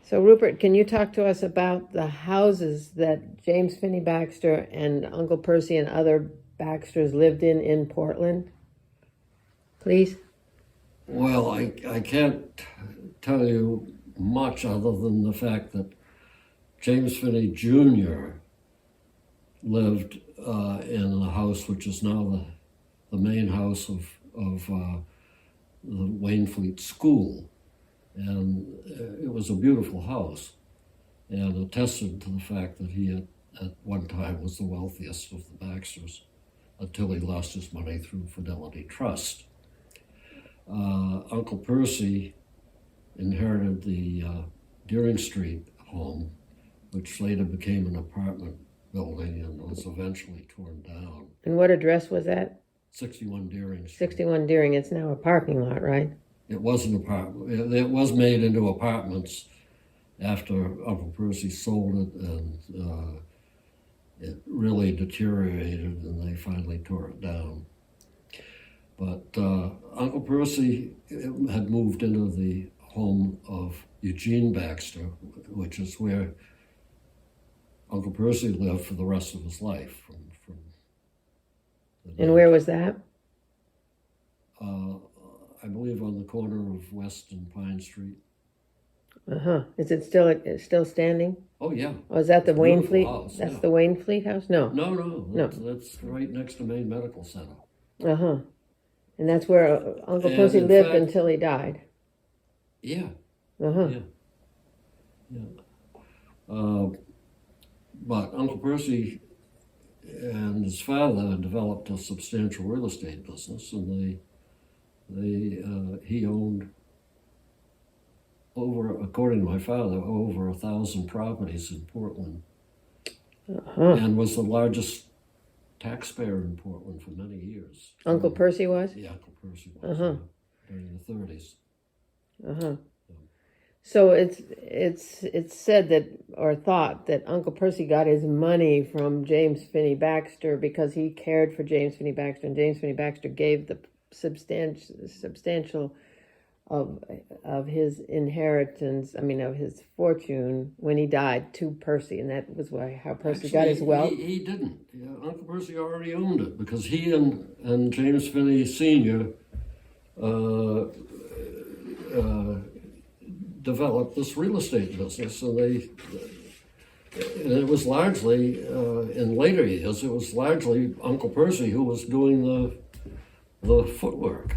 So, Rupert, can you talk to us about the houses that James Phinney Baxter and Uncle Percy and other Baxters lived in Portland? Please? Well, I can't tell you much other than the fact that James Phinney Jr. lived in the house which is now the main house of the Waynfleet School. And it was a beautiful house and attested to the fact that he at one time was the wealthiest of the Baxters until he lost his money through Fidelity Trust. Uncle Percy inherited the Deering Street home, which later became an apartment building and was eventually torn down. And what address was that? 61 Deering Street. 61 Deering. It's now a parking lot, right? It was an apartment. It was made into apartments after Uncle Percy sold it, and it really deteriorated, and they finally tore it down. But Uncle Percy had moved into the home of Eugene Baxter, which is where Uncle Percy lived for the rest of his life. And where was that? I believe on the corner of West and Pine Street. Is it still standing? Oh yeah. Oh, is that the Waynfleet? House, That's yeah. the Waynfleet house? No. No. That's right next to Maine Medical Center. And that's where Uncle Percy lived until he died. Yeah. Yeah. But Uncle Percy and his father developed a substantial real estate business, and he owned according to my father, over 1,000 properties in Portland, and was the largest taxpayer in Portland for many years. Uncle Percy was? Yeah, Uncle Percy was during the 30s. So it's said that, or thought that Uncle Percy got his money from James Phinney Baxter because he cared for James Phinney Baxter, and James Phinney Baxter gave the substantial of his inheritance, of his fortune when he died to Percy, and that was how Percy got his wealth. He didn't. Yeah, Uncle Percy already owned it because he and James Phinney Sr. Developed this real estate business, and it was largely in later years. It was largely Uncle Percy who was doing the footwork.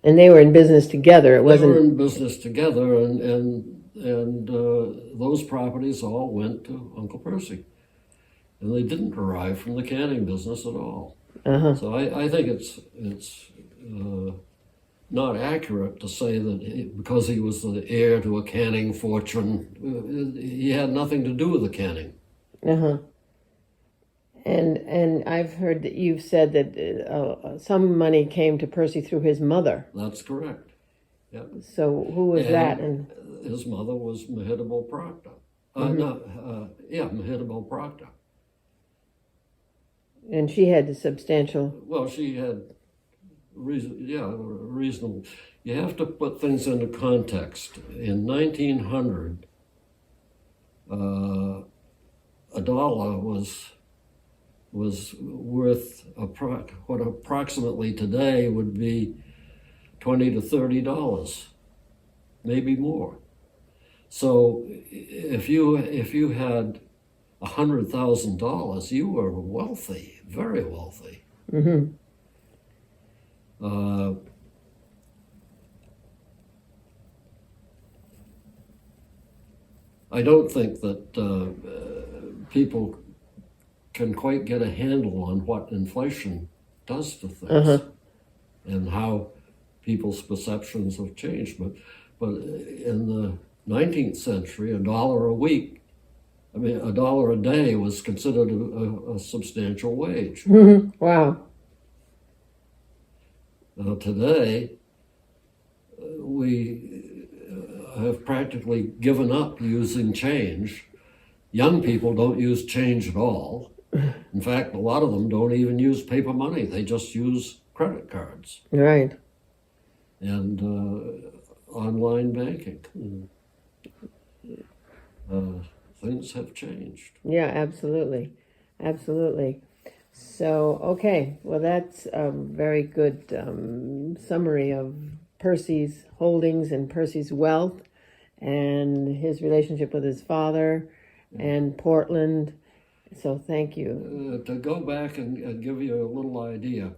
And they were in business together. They were in business together, and those properties all went to Uncle Percy, and they didn't derive from the canning business at all. So I think it's not accurate to say that because he was the heir to a canning fortune, he had nothing to do with the canning. And I've heard that you've said that some money came to Percy through his mother. That's correct. Yep. So who was that? And his mother was Mehitable Proctor. Mehitable Proctor. And she had a substantial... Well, she had reasonable. You have to put things into context. In 1900, a dollar was worth what approximately today would be $20 to $30, maybe more. So if you had $100,000, you were wealthy, very wealthy. I don't think that people can quite get a handle on what inflation does to things and how people's perceptions have changed. But in the 19th century, $1 a week, $1 a day was considered a substantial wage. Wow. Now today, we have practically given up using change. Young people don't use change at all. In fact, a lot of them don't even use paper money. They just use credit cards. Right. And online banking. things have changed. Yeah, absolutely. Absolutely. So, okay. Well, that's a very good summary of Percy's holdings and Percy's wealth and his relationship with his father and Portland. So, thank you. To go back and give you a little idea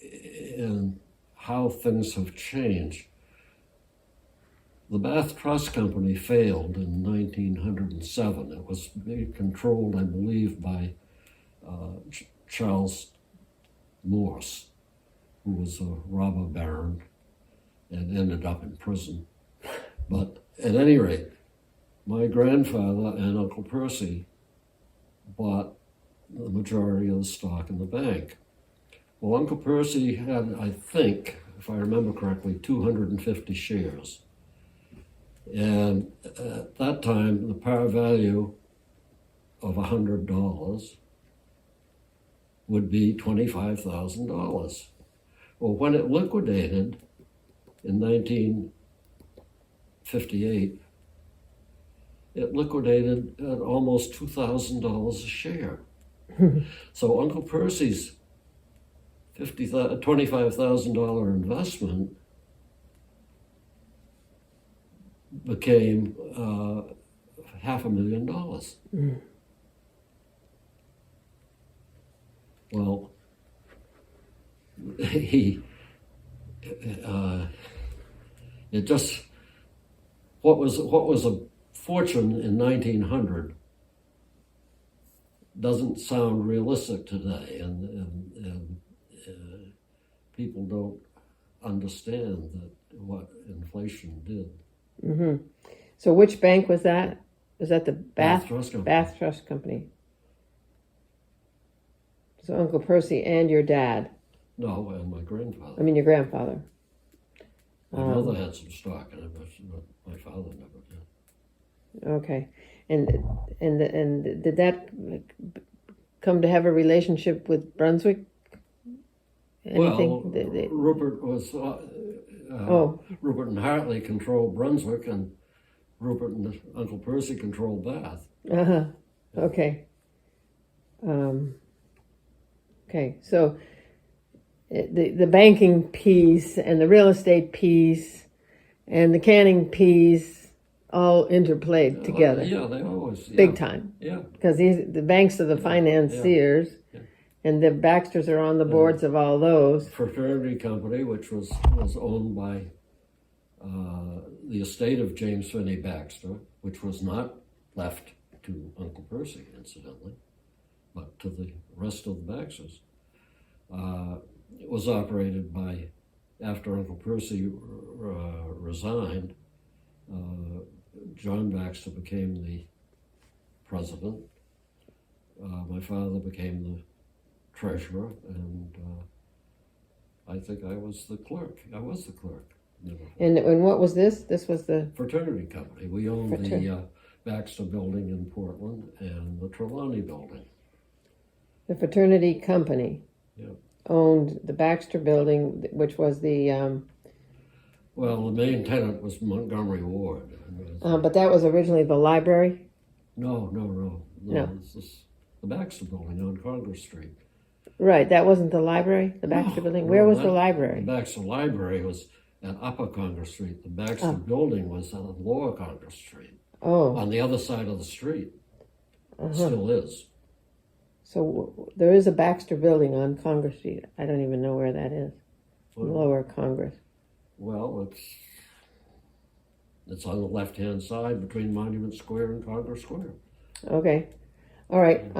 in how things have changed, the Bath Trust Company failed in 1907. It was controlled, I believe, by Charles Morse, who was a robber baron and ended up in prison. But at any rate, my grandfather and Uncle Percy bought the majority of the stock in the bank. Well, Uncle Percy had, I think, if I remember correctly, 250 shares. And at that time, the par value of $100 would be $25,000. Well, when it liquidated in 1958, it liquidated at almost $2,000 a share. So Uncle Percy's $25,000 investment became $500,000. Well, it just, what was a fortune in 1900 doesn't sound realistic today, and people don't understand that what inflation did. Mm-hmm. So which bank was that? Was that the Bath Trust Company. Bath Trust Company. So Uncle Percy and your dad. No, and my grandfather. I mean your grandfather. My mother had some stock in it, but my father never did. Okay, and did that come to have a relationship with Brunswick? Anything? Well, Rupert was. Rupert and Hartley controlled Brunswick, and Rupert and Uncle Percy controlled Bath. Okay. Okay. So the banking piece and the real estate piece and the canning piece all interplayed together. Yeah, they always big time. Yeah, because the banks are the financiers. Yeah. And the Baxters are on the boards of all those. Fraternity Company, which was owned by the estate of James Phinney Baxter, which was not left to Uncle Percy, incidentally, but to the rest of the Baxters. It was operated by, after Uncle Percy resigned, John Baxter became the president. My father became the treasurer, and I think I was the clerk. And what was this? This was the Fraternity Company. We owned the Baxter Building in Portland and the Trelawney Building. The Fraternity Company owned the Baxter Building, which was the... Well, the main tenant was Montgomery Ward. But that was originally the library? No. This, the Baxter Building on Congress Street. Right, that wasn't the library, the Baxter Building? Where was the library? The Baxter Library was at Upper Congress Street. The Baxter Building was on Lower Congress Street. Oh. On the other side of the street. Still is. So there is a Baxter Building on Congress Street. I don't even know where that is. Lower Congress. Well, it's on the left-hand side between Monument Square and Congress Square. Okay. All right.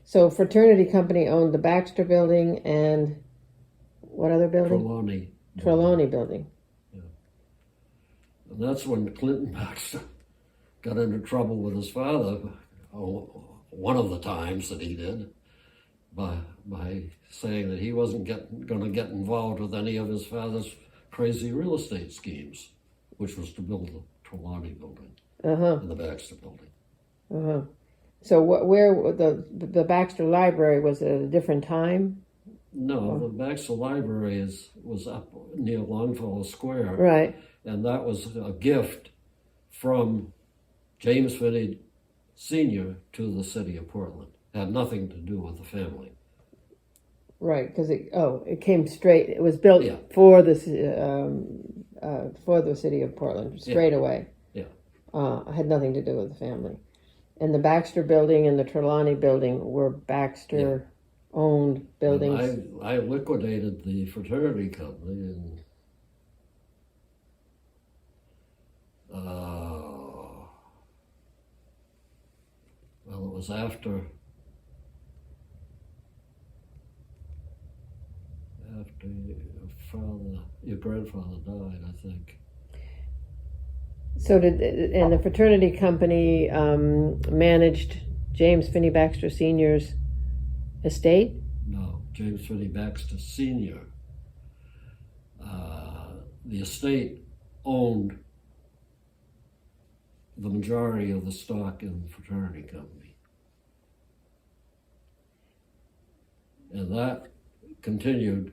So Fraternity Company owned the Baxter Building and what other building? Trelawney Building. Yeah. And that's when Clinton Baxter got into trouble with his father, one of the times that he did, by saying that he wasn't going to get involved with any of his father's crazy real estate schemes, which was to build the Trelawney Building and the Baxter Building. So where the Baxter Library was at a different time? No, the Baxter Library was up near Longfellow Square. Right. And that was a gift from James Phinney Sr. to the city of Portland. Had nothing to do with the family. Right, because it came straight. It was built Yeah. for the city of Portland straight away. Yeah. Had nothing to do with the family. And the Baxter building and the Trelawney building were Baxter owned buildings. And I liquidated the fraternity company and well, it was after your grandfather died, I think. So and the fraternity company managed James Phinney Baxter Sr.'s estate? No, James Phinney Baxter Sr. The estate owned the majority of the stock in the fraternity company. And that continued,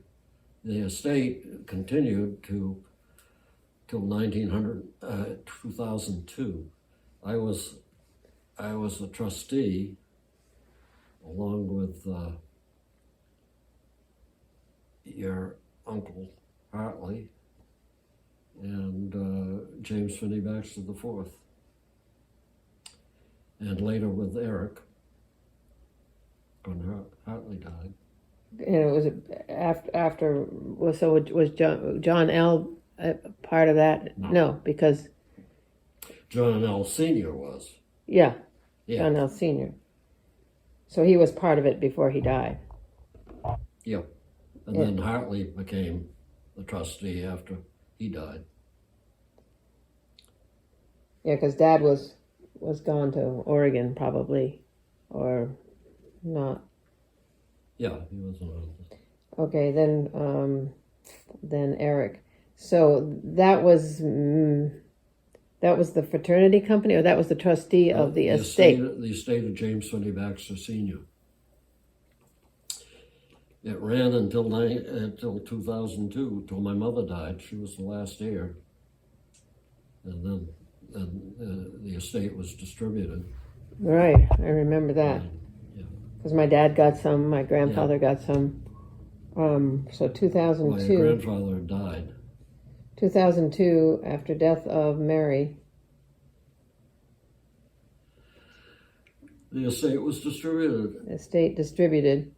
the estate continued till 2002. I was a trustee along with your uncle Hartley and James Phinney Baxter IV, and later with Eric when Hartley died. And it was after. So was John L. part of that? No, because John L. Sr. was. Yeah, John L. Sr. So he was part of it before he died. Yeah. And then Hartley became the trustee after he died. Yeah, because Dad was gone to Oregon probably, or not. Yeah, he was on. Okay, then Eric. So that was the fraternity company, or that was the trustee of the estate? The estate of James Phinney Baxter Sr. It ran until 2002, till my mother died. She was the last heir. And then the estate was distributed. Right, I remember that. Because my dad got some, my grandfather got some. So 2002. My grandfather died. 2002, after death of Mary. The estate was distributed. Estate distributed.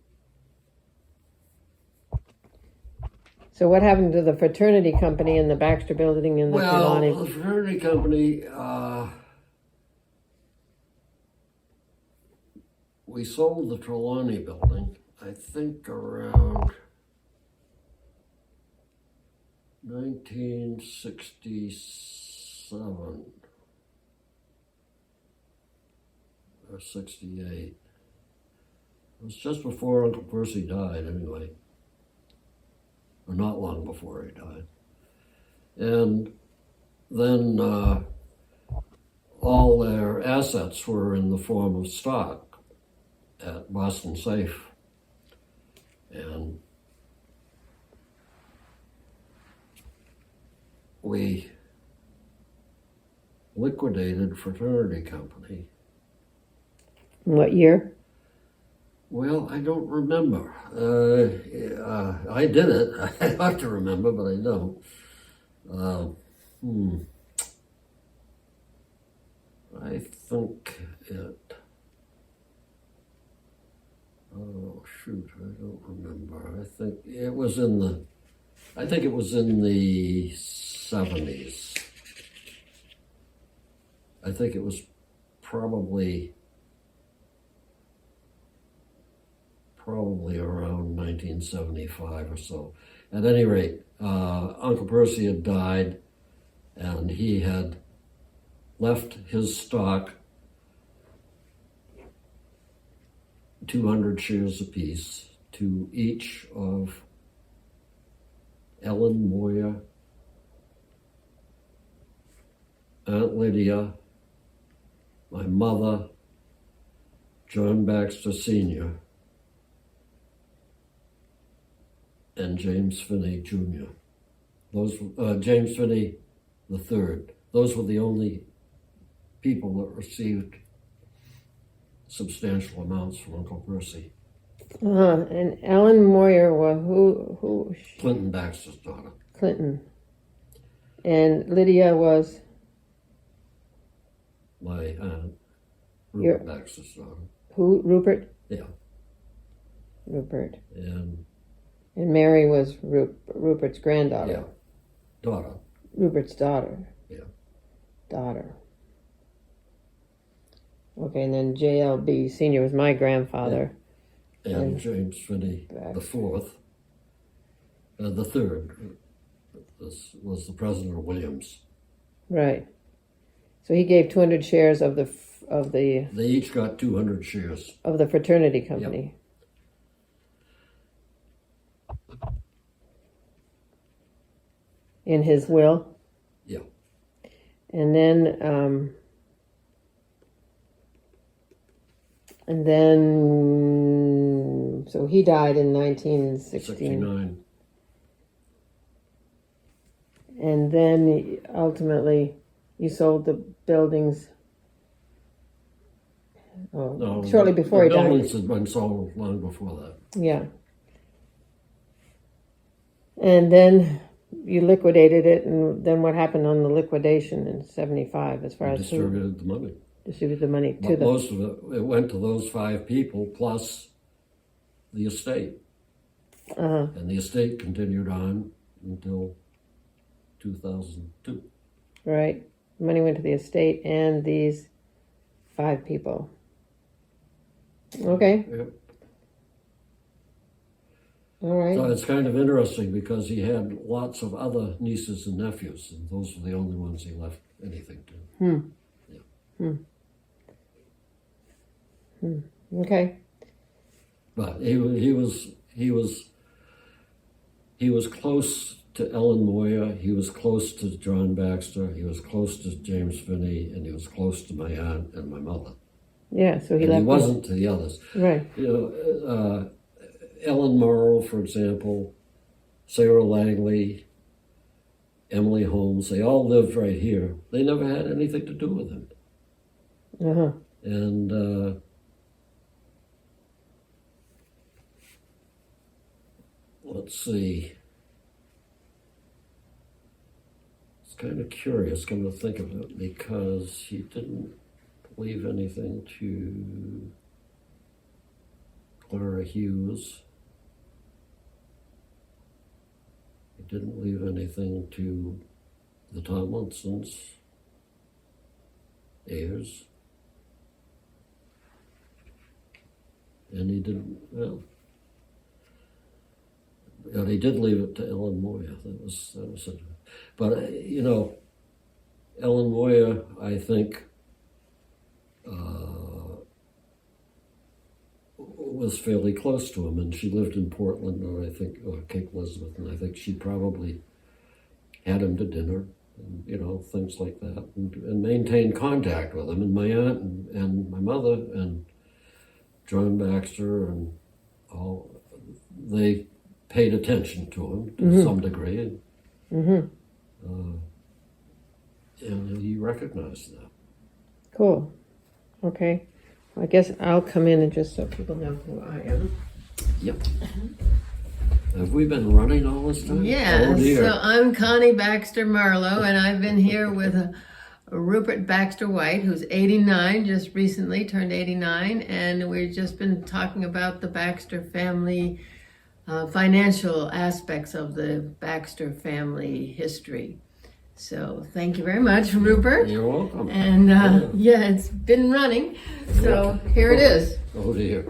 So what happened to the fraternity company in the Baxter building in the Trelawney? Well, the fraternity company, we sold the Trelawney building, I think around 1967 or 68. It was just before Uncle Percy died, anyway. Or not long before he died. And then all their assets were in the form of stock at Boston Safe. And we liquidated fraternity company. What year? Well, I don't remember. I did it. I have to remember, but I don't. I think it. Oh shoot! I don't remember. I think it was in the 70s. I think it was probably around 1975 or so. At any rate, Uncle Percy had died, and he had left his stock 200 shares apiece to each of Ellen Moyer, Aunt Lydia, my mother, John Baxter Sr., and James Phinney Jr. James Phinney III. Those were the only people that received substantial amounts from Uncle Percy. And Ellen Moyer was who? Clinton Baxter's daughter. Clinton. And Lydia was My aunt, Rupert Baxter's daughter. who? Rupert? Yeah. Rupert. And Mary was Rupert's granddaughter. yeah, daughter. Rupert's daughter. Yeah. Daughter. Okay, and then JLB Sr. was my grandfather. And James Phinney the fourth, the third, was the president of Williams. Right. So he gave 200 shares of the They each got 200 shares. of the fraternity company. In his will. Yeah. And then so he died in 1916. 69. And then ultimately you sold the buildings shortly before he the died. buildings had been sold long before that. Yeah. And then you liquidated it, and then what happened on the liquidation in 75 as far as Distributed the money. Distributed the money to But them? most of it went to those 5 people plus the estate. And the estate continued on until 2002. Right. Money went to the estate and these 5 people. Okay. Yep. All right. So it's kind of interesting because he had lots of other nieces and nephews, and those were the only ones he left anything to. Okay. But he was close to Ellen Moyer. He was close to John Baxter. He was close to James Phinney, and he was close to my aunt and my mother. Yeah. So he And left. he wasn't to the others. Right. You know, Ellen Marlow, for example, Sarah Langley, Emily Holmes, they all lived right here. They never had anything to do with him. And let's see. It's kind of curious, come to think of it, because he didn't leave anything to Clara Hughes. He didn't leave anything to the Tomlinsons, heirs. And he didn't, well, and he did leave it to Ellen Moyer. That was it. But, you know, Ellen Moyer, I think, was fairly close to him, and she lived in Portland, or Cape Elizabeth, and I think she probably had him to dinner, and, you know, things like that, and maintained contact with him. And my aunt and my mother and John Baxter and all, they paid attention to him to some degree, and he recognized that. Cool. Okay. I guess I'll come in and just so people know who I am. Yep. Have we been running all this time? Yeah, Oh, dear. so I'm Connie Baxter Marlow, and I've been here with Rupert Baxter White, who's 89, just recently turned 89, and we've just been talking about the Baxter family, financial aspects of the Baxter family history. So thank you very much, Rupert. You're welcome. And yeah, it's been running, so here it is. Oh dear.